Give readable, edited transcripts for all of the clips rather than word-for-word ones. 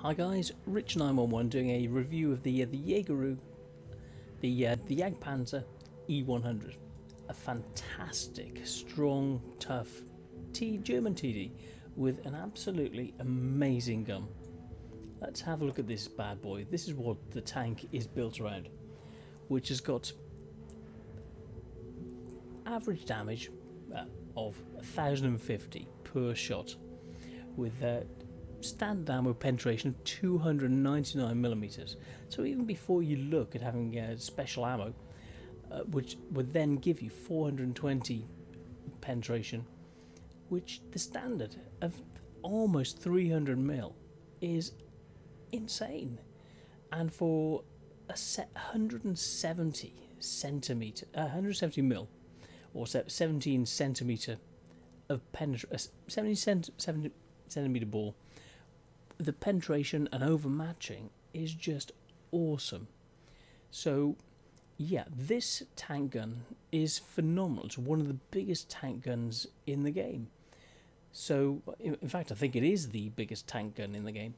Hi guys, Rich911 doing a review of the Jaegeroo, the Jagdpanzer E100, a fantastic, strong, tough German TD with an absolutely amazing gun. Let's have a look at this bad boy. This is what the tank is built around, which has got average damage of 1050 per shot, with standard ammo penetration of 299mm. So even before you look at having special ammo, which would then give you 420 penetration, which the standard of almost 300mm is insane. And for a 170mm or 17 centimeter of penetration, 17 centimeter ball, the penetration and overmatching is just awesome. So yeah, this tank gun is phenomenal. It's one of the biggest tank guns in the game. So in fact, I think it is the biggest tank gun in the game.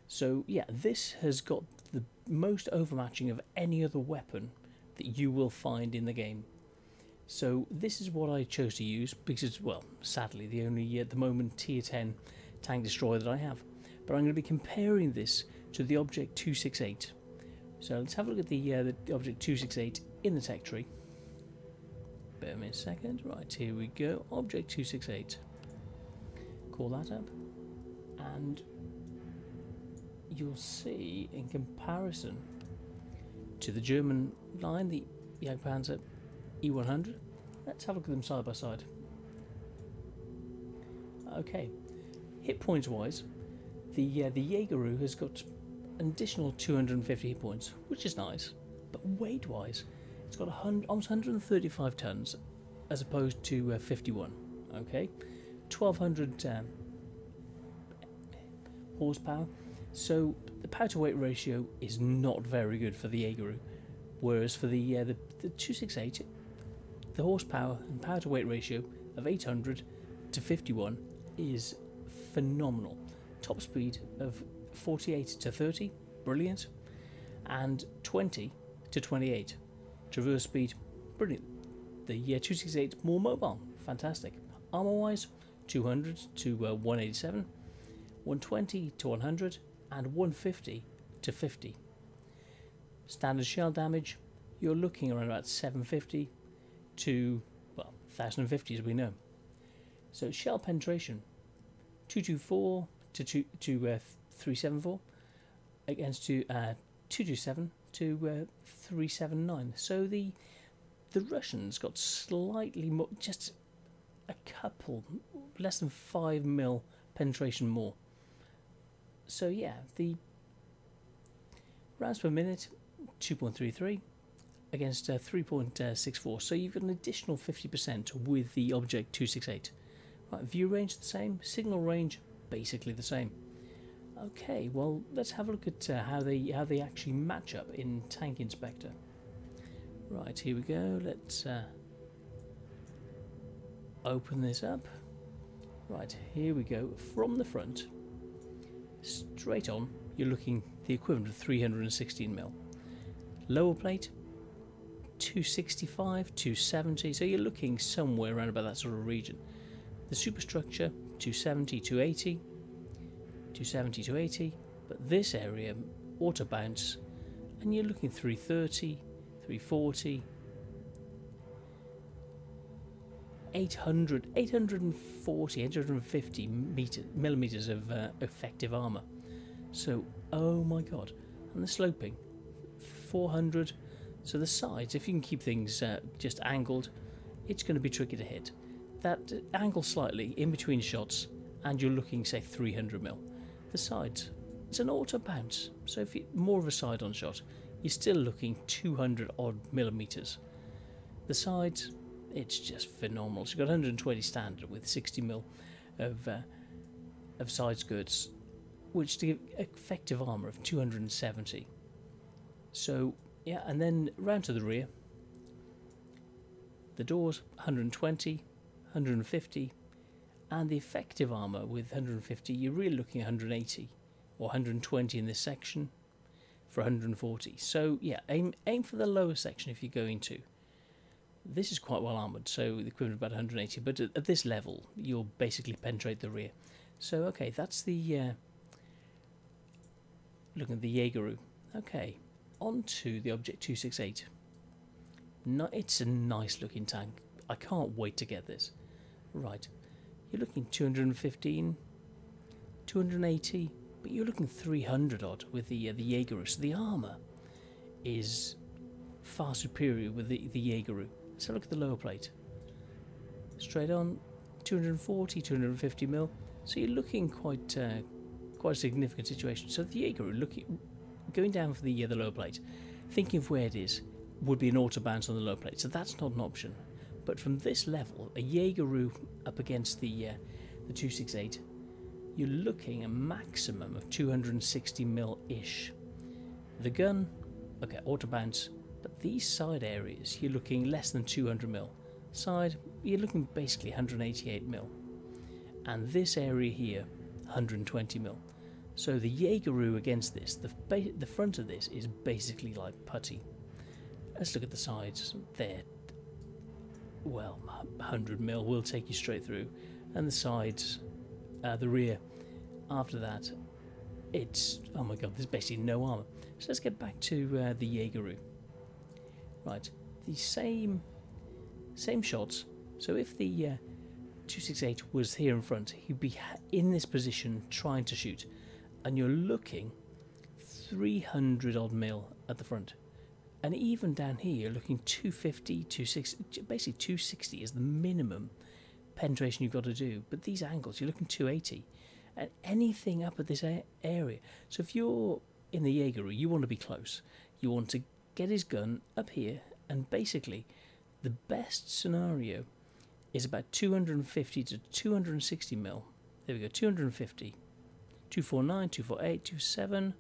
So yeah, this has got the most overmatching of any other weapon that you will find in the game. So this is what I chose to use because it's, well, sadly the only at the moment tier 10 tank destroyer that I have. But I'm going to be comparing this to the Object 268. So let's have a look at the Object 268 in the tech tree. Bear me a second. Right, here we go. Object 268. Call that up. And you'll see, in comparison to the German line, the Jagdpanzer E100, let's have a look at them side by side. Okay, hit points wise, the Jaegeroo has got an additional 250 hit points, which is nice, but weight wise, it's got almost 135 tons as opposed to 51. Okay, 1200 horsepower. So the power to weight ratio is not very good for the Jaegeroo, whereas for the 268, the horsepower and power to weight ratio of 800 to 51 is phenomenal. Top speed of 48 to 30, brilliant, and 20 to 28. Traverse speed, brilliant. The 268 more mobile, fantastic. Armor wise, 200 to 187, 120 to 100, and 150 to 50. Standard shell damage, you're looking around about 750 to, well, 1050 as we know. So shell penetration, 224 to 374 against 227 to 379. So the Russians got slightly more, just a couple, less than 5mm penetration more. So yeah, the rounds per minute, 2.33 against 3.64. So you've got an additional 50% with the Object 268. Right, view range the same, signal range basically the same. Okay, well let's have a look at how they actually match up in Tank Inspector. Right, here we go. Let's open this up. Right, here we go. From the front, straight on, you're looking the equivalent of 316mm. Lower plate, 265, 270. So you're looking somewhere around about that sort of region. The superstructure, 270, 280, 270, 280, but this area, auto bounce, and you're looking 330, 340, 800, 840, 850 millimeters of effective armor. So, oh my god, and the sloping, 400. So the sides, if you can keep things just angled, it's going to be tricky to hit. That angle slightly in between shots, and you're looking, say, 300mm. The sides, it's an auto bounce, so if you more of a side-on shot, you're still looking 200 odd millimeters. The sides, it's just phenomenal. So you've got 120 standard with 60mm of side skirts, which to give effective armor of 270. So yeah, and then round to the rear. The doors 120, 150, and the effective armor with 150, you're really looking at 180, or 120 in this section for 140. So yeah, aim for the lower section if you're going to. This is quite well armoured, so the equivalent of about 180, but at this level you'll basically penetrate the rear. So okay, that's the look at the Jaegeroo. Okay, on to the Object 268. No, it's a nice looking tank. I can't wait to get this. Right, you're looking 215, 280, but you're looking 300 odd with the Jaegeroo. So the armour is far superior with the Jaegeroo. Let's have a look at the lower plate. Straight on, 240, 250 mil. So you're looking quite a significant situation. So the Jaegeroo, going down for the lower plate, thinking of where it is, would be an auto bounce on the lower plate. So that's not an option. But from this level, a Jaegeroo up against the 268, you're looking a maximum of 260 mil ish. The gun, okay, auto bounce. But these side areas, you're looking less than 200 mil. Side, you're looking basically 188 mil. And this area here, 120 mil. So the Jaegeroo against this, the front of this is basically like putty. Let's look at the sides. There, well, 100 mil will take you straight through. And the sides, the rear, after that, it's, oh my god, there's basically no armour. So let's get back to the Jaegeroo. Right, the same shots. So if the 268 was here in front, he'd be in this position trying to shoot, and you're looking 300 odd mil at the front, and even down here you're looking 250, 260. Basically 260 is the minimum penetration you've got to do. But these angles, you're looking 280, and anything up at this area. So if you're in the Jaegeroo, you want to be close. You want to get his gun up here, and basically the best scenario is about 250 to 260 mil. There we go, 250, 249, 248, 27,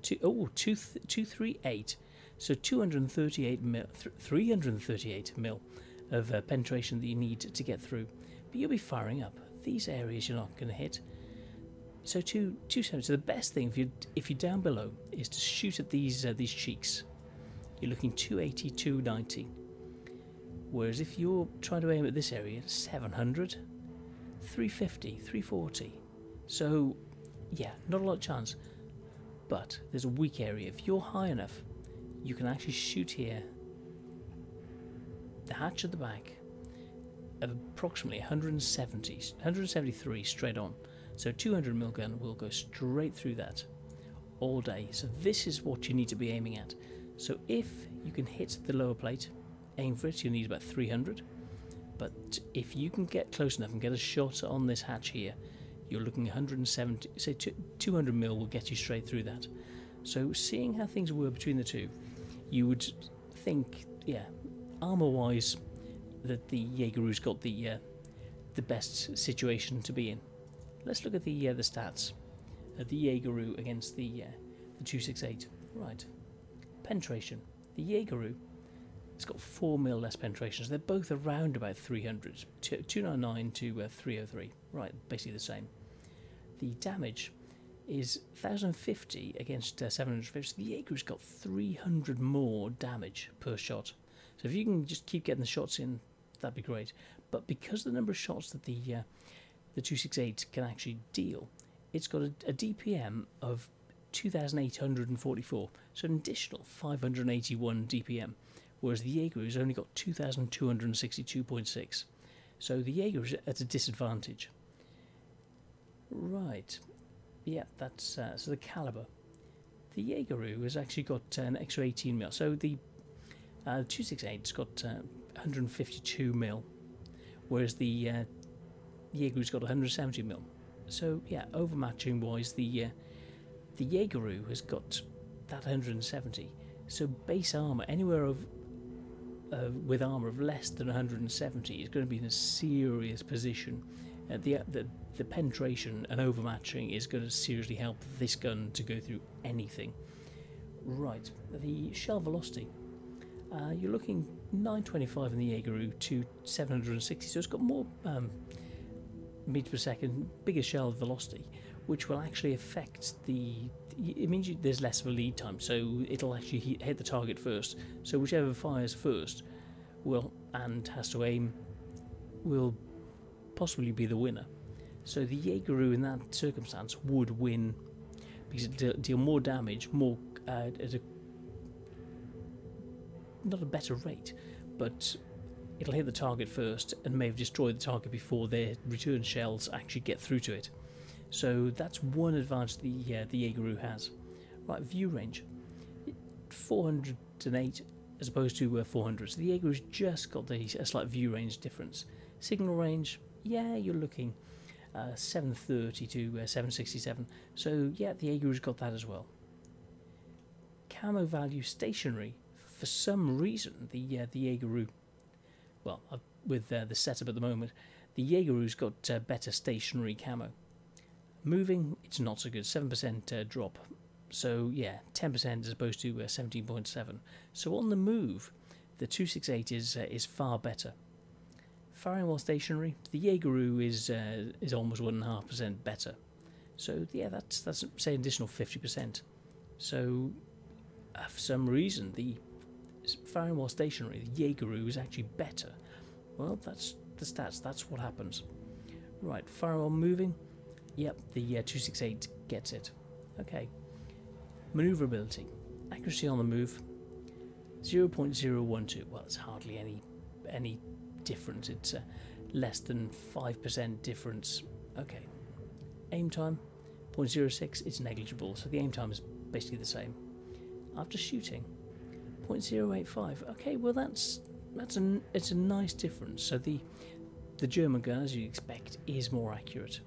238. So 238 mil, 338 mil of penetration that you need to get through. But you'll be firing up. These areas you're not going to hit. So 270. So the best thing if you're down below is to shoot at these cheeks. You're looking 280, 290. Whereas if you're trying to aim at this area, 700, 350, 340. So, yeah, not a lot of chance. But there's a weak area. If you're high enough, you can actually shoot here. The hatch at the back of approximately 173 straight on. So 200 mil gun will go straight through that all day. So this is what you need to be aiming at. So if you can hit the lower plate, aim for it, you need about 300. But if you can get close enough and get a shot on this hatch here, you're looking 170, say 200 mil will get you straight through that. So seeing how things were between the two, you would think, yeah, armour-wise, that the Jaegeroo's got the best situation to be in. Let's look at the stats. The Jaegeroo against the 268. Right. Penetration. The Jaegeroo, it's got 4 mil less penetration. So they're both around about 300. 299 to 303. Right, basically the same. The damage is 1050 against 750. So the Jaegeroo's got 300 more damage per shot. So if you can just keep getting the shots in, that'd be great. But because of the number of shots that the 268 can actually deal, it's got a DPM of 2,844, so an additional 581 DPM, whereas the Jaegeroo's only got 2,262.6. So the Jaegeroo's at a disadvantage. Right, yeah, that's so the caliber. The Jaegeroo has actually got an extra 18 mil. So the 268's got 152 mil, whereas the Jaegeroo's got 170 mil. So yeah, overmatching wise, the Jaegeroo has got that 170. So base armor anywhere with armor of less than 170 is going to be in a serious position. The penetration and overmatching is going to seriously help this gun to go through anything. Right, the shell velocity. You're looking 925 in the Jaegeroo to 760, so it's got more meters per second, bigger shell velocity. which will actually affect it means there's less of a lead time, so it'll actually hit the target first. So whichever fires first and has to aim will possibly be the winner. So the Jaegeroo in that circumstance would win because it deal more damage, more at not a better rate, but it'll hit the target first and may have destroyed the target before their return shells actually get through to it. So that's one advantage the Jaegeroo has. Right, view range, 408 as opposed to 400. So the Jaegeroo's just got a slight view range difference. Signal range, yeah, you're looking 730 to 767. So yeah, the Jaegeroo's got that as well. Camo value stationary. For some reason, the Jaegeroo, well, with the setup at the moment, the Jaegeroo's got better stationary camo. Moving, it's not so good, 7% drop. So yeah, 10% as opposed to 17.7. So on the move, the 268 is far better. Firing while stationary, the Jaegeroo is almost 1.5% better. So yeah, that's say an additional 50%. So for some reason, the firing while stationary, the Jaegeroo is actually better. Well, that's the stats. That's what happens. Right, firing while moving. Yep, the 268 gets it. Okay. Maneuverability. Accuracy on the move, 0.012. Well, it's hardly any difference. It's less than 5% difference. Okay. Aim time, 0.06. It's negligible, so the aim time is basically the same. After shooting, 0.085. Okay, well it's a nice difference. So the German gun, as you'd expect, is more accurate.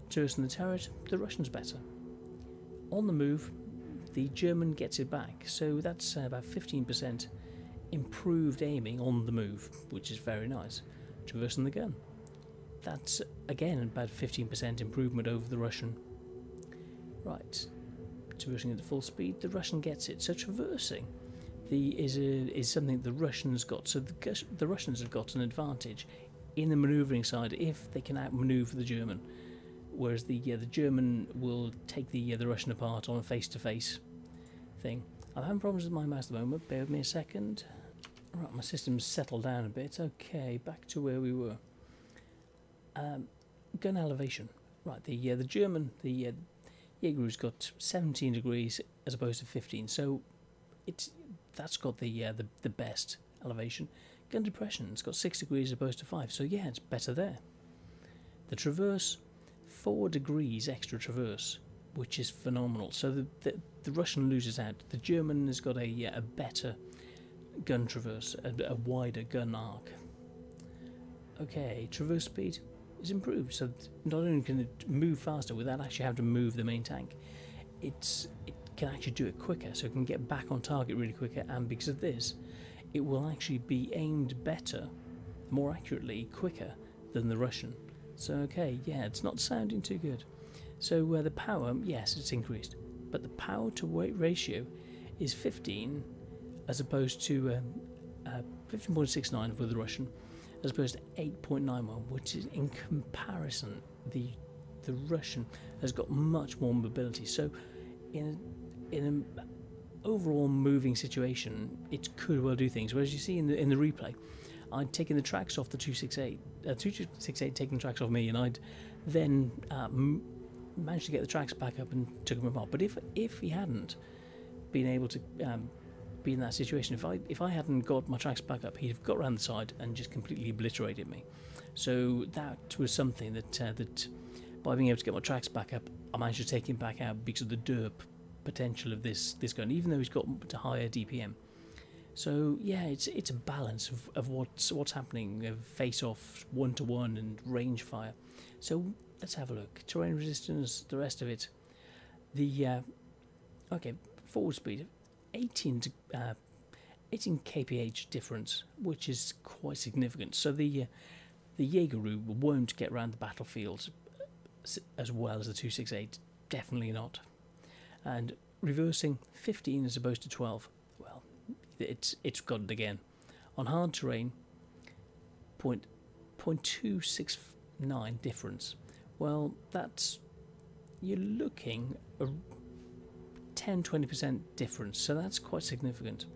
Traversing the turret, the Russian's better. On the move, the German gets it back, so that's about 15% improved aiming on the move, which is very nice. Traversing the gun, that's again about 15% improvement over the Russian. Right, traversing at full speed, the Russian gets it. So traversing is something the Russians got. So the Russians have got an advantage in the manoeuvring side if they can outmaneuver the German. Whereas the German will take the Russian apart on a face-to-face thing. I'm having problems with my mouse at the moment. Bear with me a second. Right, my system's settled down a bit. Okay, back to where we were. Gun elevation. Right, the German, the Jaegeroo's got 17 degrees as opposed to 15, so that's got the best elevation. Gun depression's got 6 degrees as opposed to 5, so yeah, it's better there. The traverse, 4 degrees extra traverse, which is phenomenal. So the Russian loses out. The German has got a better gun traverse, a wider gun arc. Okay, traverse speed is improved. So not only can it move faster without actually having to move the main tank, it can actually do it quicker. So it can get back on target really quicker. And because of this, it will actually be aimed better, more accurately, quicker than the Russian. So okay, yeah, it's not sounding too good. So the power, yes, it's increased, but the power to weight ratio is 15 as opposed to 15.69 for the Russian, as opposed to 8.91, which is in comparison, the Russian has got much more mobility. So in an overall moving situation, it could well do things. Whereas you see in the replay, I'd taken the tracks off the 268, 268 taking the tracks off me, and I'd then managed to get the tracks back up and took them apart. But if he hadn't been able to be in that situation, if I hadn't got my tracks back up, he'd have got around the side and just completely obliterated me. So that was something that by being able to get my tracks back up, I managed to take him back out because of the derp potential of this gun, even though he's got a higher DPM. So yeah, it's a balance of what's happening, of face-off, one-to-one, and range fire. So let's have a look. Terrain resistance, the rest of it. The okay, forward speed, 18 kph difference, which is quite significant. So the Jaegeroo won't get around the battlefield as well as the 268, definitely not. And reversing, 15 as opposed to 12. Well, it's got it again. On hard terrain, 0.269 difference. Well, that's you're looking a 10-20% difference, so that's quite significant.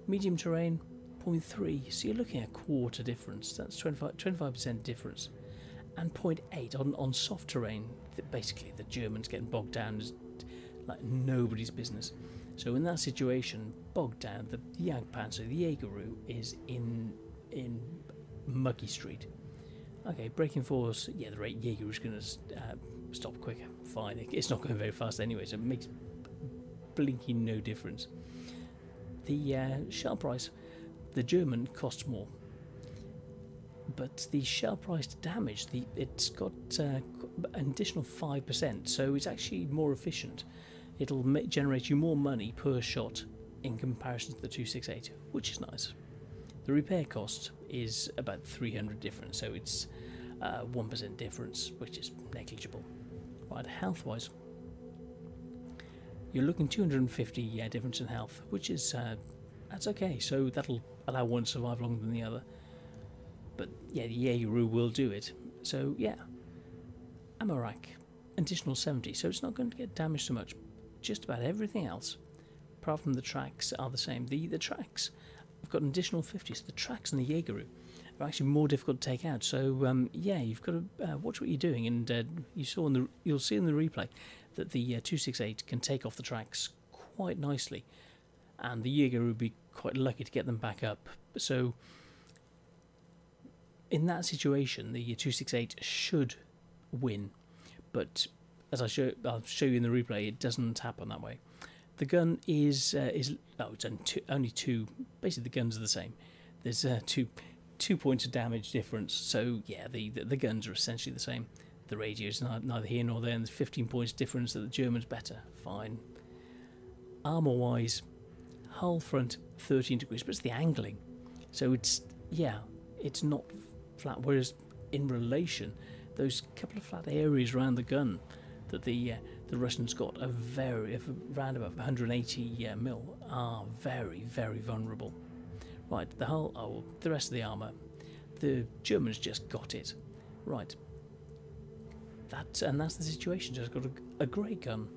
Medium terrain, 0.3, so you're looking at a quarter difference. That's 25% difference. And 0.8 on soft terrain. Basically, the Germans getting bogged down is like nobody's business. So in that situation, bogged down, the Jagdpanzer, the Jaegeroo, is in muggy street. Okay, braking force, yeah, the Jaegeroo's going to stop quicker. Fine, it's not going very fast anyway, so it makes blinking no difference. The shell price, the German costs more, but the shell price to damage, it's got an additional 5%, so it's actually more efficient. It'll generate you more money per shot in comparison to the 268, which is nice. The repair cost is about 300 difference, so it's 1% difference, which is negligible. Right, health-wise, you're looking 250 difference in health, which is that's okay. So that'll allow one to survive longer than the other. But yeah, the Jaegeroo will do it. So yeah, ammo rack, additional 70, so it's not going to get damaged so much. Just about everything else, apart from the tracks, are the same. The tracks, I've got an additional 50, so the tracks in the Jaegeroo are actually more difficult to take out. So yeah, you've got to watch what you're doing, and you'll see in the replay that the 268 can take off the tracks quite nicely, and the Jaegeroo would be quite lucky to get them back up. So in that situation, the 268 should win, but as I'll show you in the replay, it doesn't happen that way. The gun is it's only two. Basically, the guns are the same. There's 2 points of damage difference. So yeah, the guns are essentially the same. The radio is neither here nor there, and there's 15 points difference that the German's better. Fine. Armour wise, hull front 13 degrees, but it's the angling. So it's not flat. Whereas in relation, those couple of flat areas around the gun that the Russians got around about 180 mil are very, very vulnerable. Right, the hull, the rest of the armour, the Germans just got it. Right, that's the situation. Just got a great gun,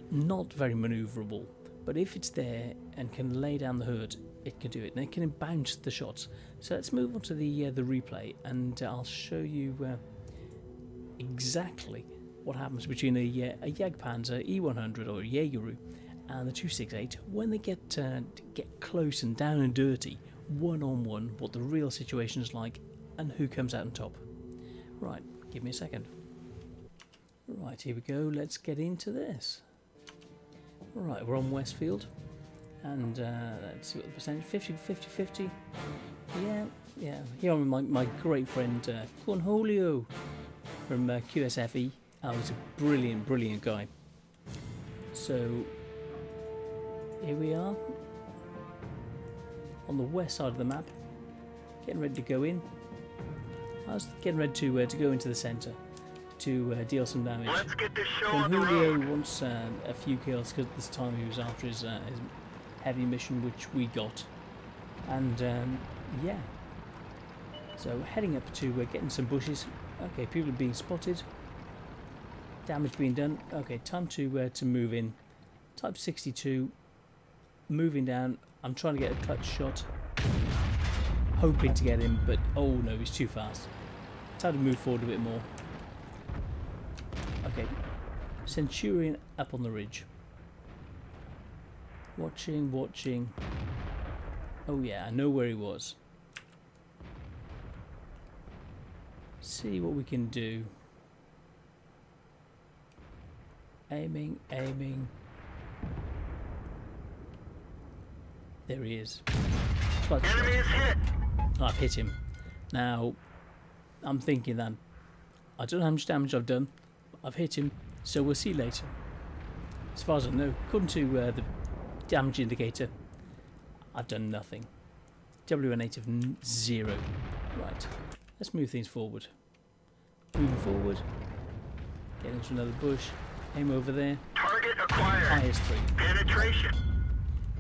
not very manoeuvrable, but if it's there and can lay down the hurt, it can do it, and it can bounce the shots. So let's move on to the replay, and I'll show you exactly what happens between a Jagdpanzer E100 or a Jaegeroo and the 268 when they get close and down and dirty, one-on-one, what the real situation is like and who comes out on top. Right, give me a second. Right, here we go, let's get into this. Right, we're on Westfield, and let's see what the percentage, 50-50. Yeah, here I'm with my great friend Cornholio from qsf-e. He's a brilliant guy. So here we are on the west side of the map, getting ready to go in. I was getting ready to go into the centre to deal some damage. Let's get this show and on the Julio road. wants a few kills because this time he was after his heavy mission, which we got. And yeah, so heading up to getting some bushes. Okay, people are being spotted. Damage being done. Okay, time to move in. Type 62. Moving down. I'm trying to get a clutch shot. Hoping to get him, but oh no, he's too fast. Time to move forward a bit more. Okay. Centurion up on the ridge. Watching. Oh yeah, I know where he was. See what we can do. Aiming. There he is. Clutch shot. Enemy is hit. I've hit him. Now, I'm thinking that I don't know how much damage I've done. I've hit him, so we'll see later. As far as I know, according to the damage indicator, I've done nothing. WN8 of 0. Right, let's move things forward. Moving forward. Get into another bush. Aim over there. Target acquired. IS-3. Penetration.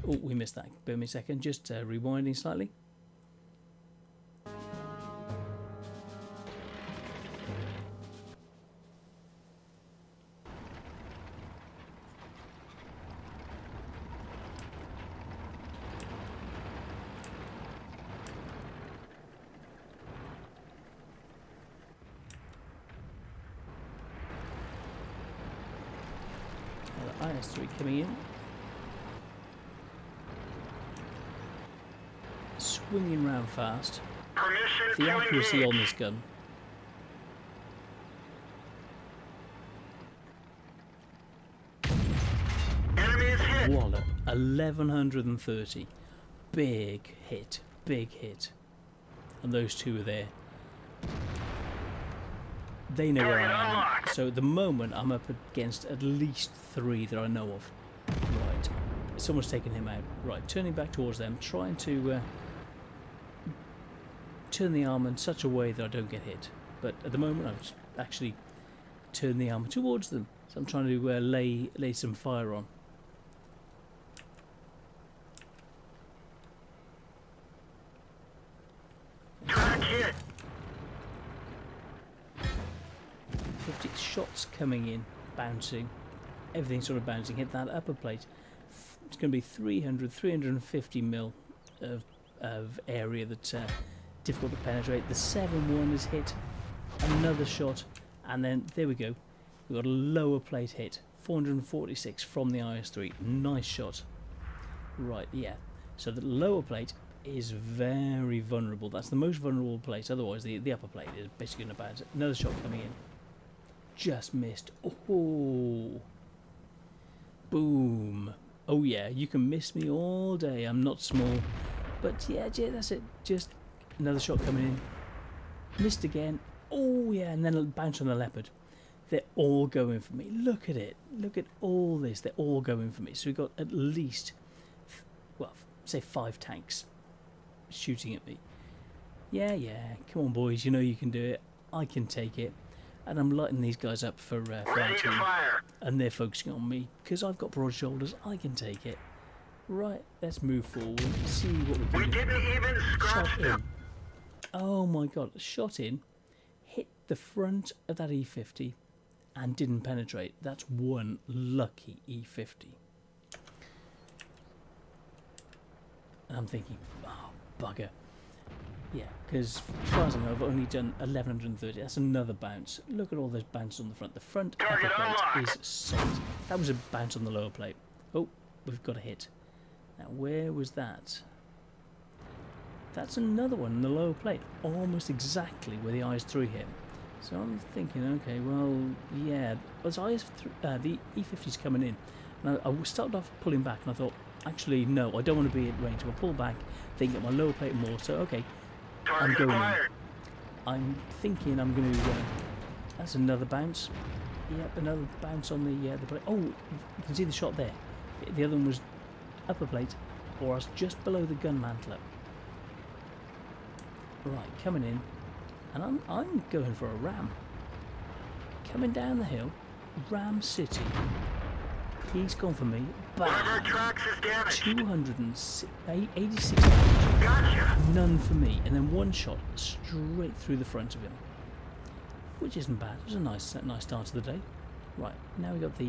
Oh, we missed that. Bear me a second. Just rewinding slightly. IS-3 coming in. Swinging round fast. Permission The to accuracy engage. on this gun. Enemy is hit. Wallop. 1130. Big hit. Big hit. And those two are there. They know where Target I am. unlocked. So at the moment I'm up against at least 3 that I know of. Right. Someone's taken him out. Right. Turning back towards them. Trying to turn the arm in such a way that I don't get hit. But at the moment I've just actually turned the arm towards them. So I'm trying to lay some fire on. Track hit. 50 shots coming in, bouncing, everything sort of bouncing, hit that upper plate. It's going to be 350 mil of area that's difficult to penetrate. The 7-1 is hit, another shot, and then there we go. We've got a lower plate hit, 446 from the IS-3. Nice shot. Right, yeah. So the lower plate is very vulnerable. That's the most vulnerable plate. Otherwise, the upper plate is basically going to bounce. Another shot coming in. Just missed. Oh, boom. Oh yeah, you can miss me all day. I'm not small, but yeah, that's it. Just another shot coming in. Missed again. Oh yeah, and then a bounce on the leopard. They're all going for me. Look at it. Look at all this. They're all going for me. So we've got at least, well, say 5 tanks shooting at me. Yeah. Come on, boys. You know you can do it. I can take it. And I'm lighting these guys up for our Ready to team. fire. And they're focusing on me because I've got broad shoulders. I can take it. Right, let's move forward. See what we We can do. didn't even scratch Shot in. them. Oh my god, shot in. Hit the front of that E50 and didn't penetrate. That's one lucky E50. And I'm thinking, oh, bugger. Yeah, because as far as I know, I've only done 1130. That's another bounce. Look at all those bounces on the front. The front upper Target plate unlocked. is solid. That was a bounce on the lower plate. Oh, we've got a hit. Now, where was that? That's another one in the lower plate, almost exactly where the IS-3 hit. So I'm thinking, okay, well, yeah, as the E50's coming in, and I started off pulling back, and I thought, actually, no, I don't want to be at range. I'll pull back, then get my lower plate more. So, okay, I'm Target going in. acquired. I'm thinking I'm going to. That's another bounce. Yep, another bounce on the plate. Oh, you can see the shot there. The other one was upper plate, or I was just below the gun mantler. Right, coming in, and I'm going for a ram. Coming down the hill, Ram City. He's gone for me. One of our Bam! tracks is damaged. 286 damage. Gotcha. None for me, and then one shot straight through the front of him, which isn't bad. It was a nice start to the day. Right, now we got the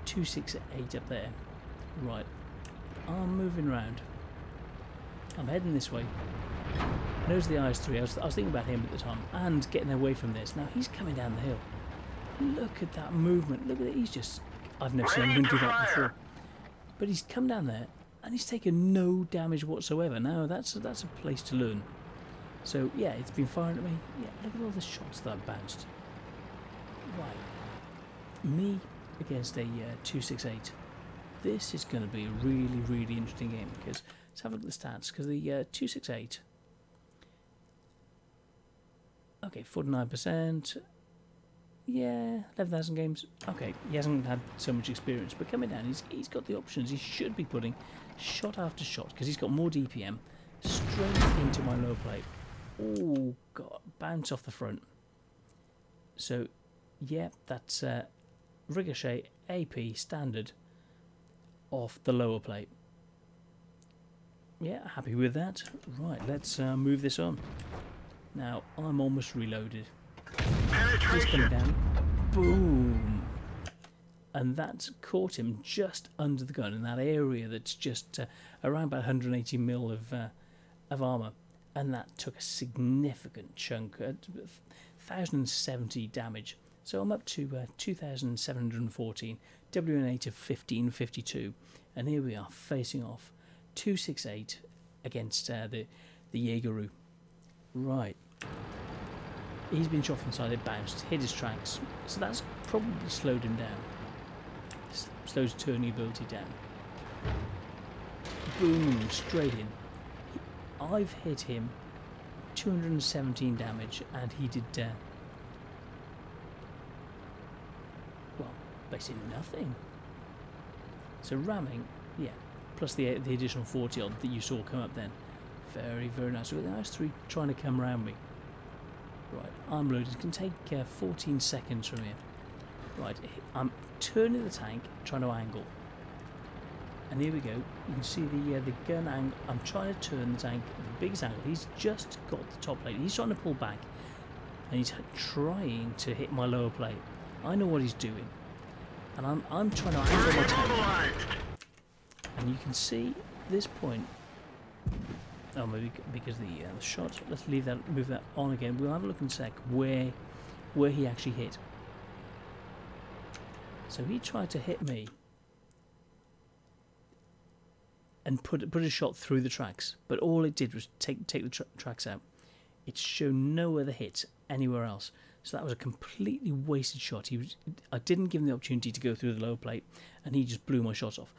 268 up there. Right, I'm moving round. I'm heading this way. Knows the IS-3. I was thinking about him at the time and getting away from this. Now he's coming down the hill. Look at that movement. Look at it. He's just. I've never seen him do that before. But he's come down there and he's taken no damage whatsoever. Now that's a place to learn. So yeah, it's been firing at me. Yeah, look at all the shots that I've bounced. Right, me against a 268. This is going to be a really, really interesting game because let's have a look at the stats. Because the 268. Okay, 49%. Yeah, 11,000 games. Okay, he hasn't had so much experience, but coming down, he's got the options. He should be putting shot after shot because he's got more DPM straight into my low plate. Oh god, bounce off the front. So, yeah, that's ricochet AP standard off the lower plate. Yeah, happy with that. Right, let's move this on. Now I'm almost reloaded. He's coming down. Boom! And that's caught him just under the gun in that area that's just around about 180 mil of armour. And that took a significant chunk, 1,070 damage. So I'm up to 2,714, WN8 of 1552, and here we are facing off 268 against the Jaegeroo. Right, he's been shot from the side, it bounced, hit his tracks, so that's probably slowed him down, slowed his turning ability down. Boom, straight in. I've hit him 217 damage, and he did well, basically nothing. So ramming, yeah, plus the additional 40 odd that you saw come up then. Very, very nice. With the nice 3 trying to come around me. Right, I'm loaded. It can take 14 seconds from here. Right, I'm turning the tank, trying to angle. And here we go. You can see the gun angle. I'm trying to turn the tank at the biggest angle. He's just got the top plate. He's trying to pull back, and he's trying to hit my lower plate. I know what he's doing, and I'm trying to angle my tank. And you can see this point. Oh, maybe because the shot. Let's leave that. Move that on again. We'll have a look in a sec where he actually hit. So he tried to hit me and put a shot through the tracks, but all it did was take the tracks out. It showed no other hit anywhere else, so that was a completely wasted shot. I didn't give him the opportunity to go through the lower plate, and he just blew my shot off.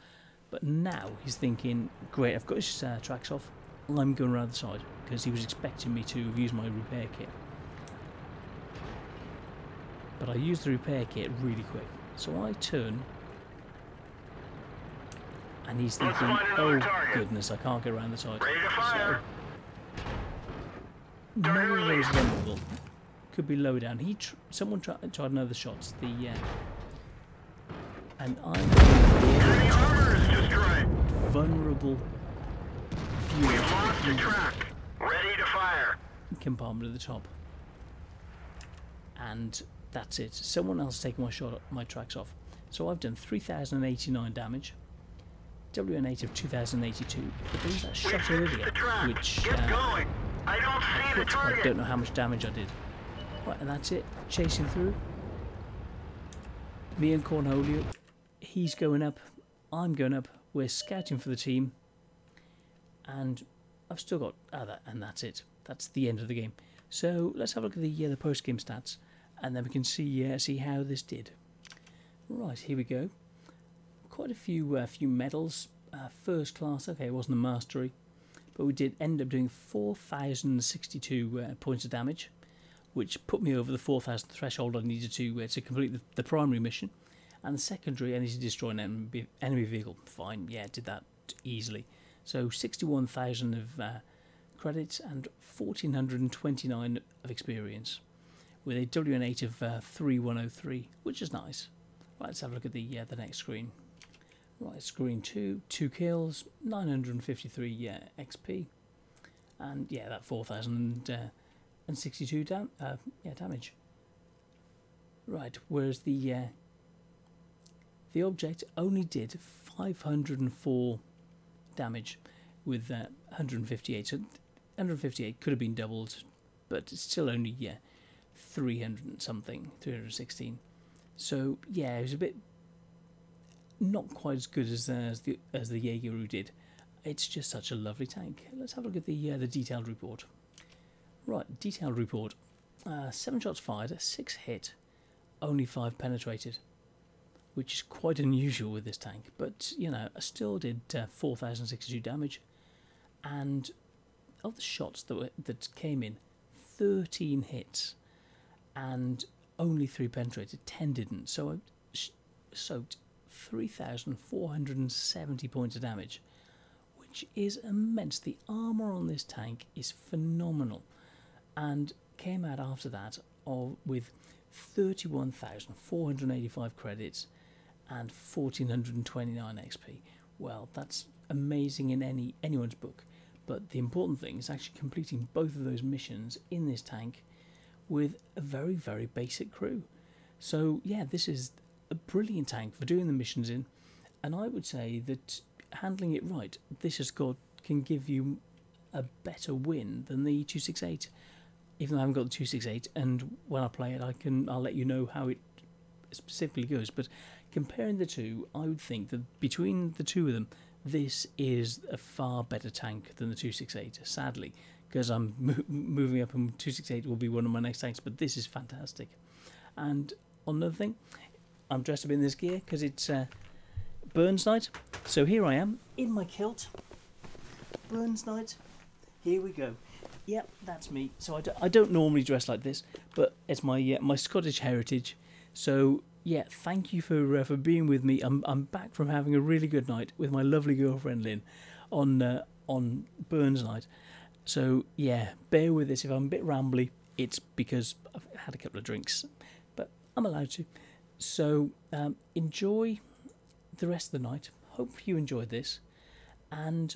But now he's thinking, great, I've got his tracks off, I'm going around the side, because he was expecting me to use my repair kit. But I used the repair kit really quick, so I turn. And he's thinking, oh goodness, I can't get around the side. Ready to fire. So, none of those vulnerable. Could be low down. Someone tried another shots. And I'm vulnerable fuel Lost the track. Ready to fire. compartment at the top. And that's it. Someone else has taken my tracks off. So I've done 3,089 damage. WN8 of 2082, but there was that shot earlier, which I don't know how much damage I did. Right, and that's it. Chasing through. Me and Cornholio, he's going up, I'm going up. We're scouting for the team, and I've still got and that's it. That's the end of the game. So let's have a look at the post-game stats, and then we can see how this did. Right, here we go. Quite a few medals, first class. Okay, it wasn't a mastery, but we did end up doing 4,062 points of damage, which put me over the 4,000 threshold I needed to complete the primary mission, and the secondary energy destroy an enemy vehicle. Fine, yeah, did that easily. So 61,000 of credits and 1,429 of experience, with a WN8 of 3,103, which is nice. Right, let's have a look at the next screen. Right, screen 2, 2 kills, 953 XP, and yeah, that 4,062 damage. Right, whereas the object only did 504 damage with 158. So 158 could have been doubled, but it's still only 300 and something, 316. So yeah, it was a bit. Not quite as good as the Jaegeroo did. It's just such a lovely tank. Let's have a look at the detailed report. Right, detailed report. 7 shots fired, 6 hit, only 5 penetrated, which is quite unusual with this tank. But you know, I still did 4,062 damage, and of the shots that came in, 13 hits, and only 3 penetrated. 10 didn't. So I soaked 3,470 points of damage, which is immense. The armour on this tank is phenomenal, and came out after that with 31,485 credits and 1,429 XP. Well, that's amazing in anyone's book, but the important thing is actually completing both of those missions in this tank with a very, very basic crew. So yeah, this is a brilliant tank for doing the missions in, and I would say that handling it right, this can give you a better win than the 268. even though I haven't got the 268, and when I play it, I'll let you know how it specifically goes. But comparing the two, I would think that between the two of them, this is a far better tank than the 268, sadly, because I'm moving up and 268 will be one of my next tanks, but this is fantastic. And another thing, I'm dressed up in this gear because it's Burns night. So here I am in my kilt. Burns night. Here we go. Yep, that's me. So I don't normally dress like this, but it's my my Scottish heritage. So yeah, thank you for being with me. I'm back from having a really good night with my lovely girlfriend Lynn on Burns night. So yeah, bear with this if I'm a bit rambly. It's because I've had a couple of drinks, but I'm allowed to. So enjoy the rest of the night. Hope you enjoyed this, and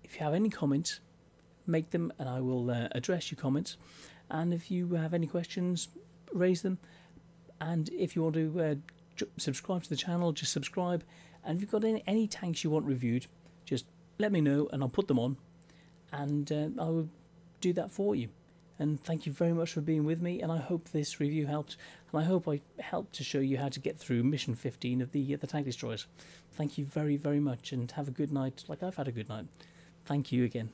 if you have any comments, make them and I will address your comments. And if you have any questions, raise them. And if you want to subscribe to the channel, just subscribe. And if you've got any tanks you want reviewed, just let me know and I'll put them on, and I will do that for you. And thank you very much for being with me, and I hope this review helped, and I hope I helped to show you how to get through mission 15 of the tank destroyers. Thank you very, very much, and have a good night like I've had a good night. Thank you again.